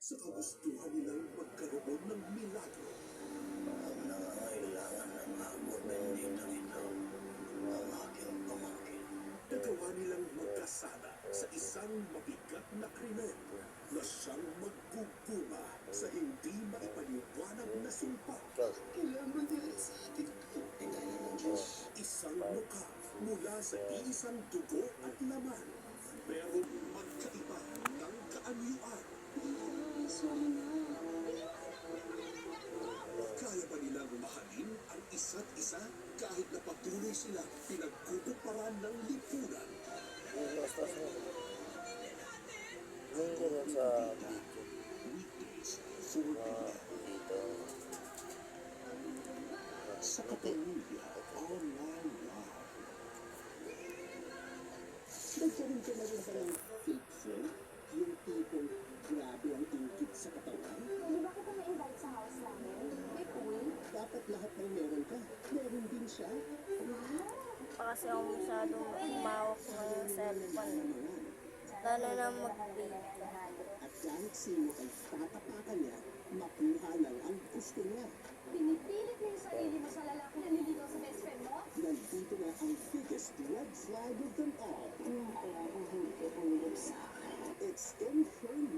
sa kagustuhan nilang magkaroon ng milagro. Ang nangangailangan ng ako, benditang ito, ang aking pamangkin. Nagawa nilang magkasala sa isang mabigat na krimen na siyang magkukunga sa hindi maipaliwanag na sumpa. Kailangan nila sa ating pinaya ng Diyos. Isang mukha mula sa iisang dugo at laman, pero magkaiba ng kaanyuan. Sorry na. Kaya ba nilang mahalin ang isa't isa kahit na patuloy silang pinagkukumparan ng lipunan? Basta mo. Ngayon ko lang sa video. Weekdays, 4 p.m. Dito. sa Kapamilya Online Live. Nagkaroon ka na rin ba ng fake friend? Yung tipong grabe ang ingkit sa katawan? Di ba kita na-invite sa house namin? May pool? Dapat lahat ng meron ka, meron din siya. Pa kasi ako masyadong umawak ng cellphone. Lalo na mag-video. At kahit sino ay tatapakan niya, makuha lang ang gusto niya. Pinipilit mo yung sarili mo sa lalaki na niligaw sa best friend mo? Nandito na ang biggest red flag of them all. Ano kaya kung hindi ko humilip sa akin? It's in-friend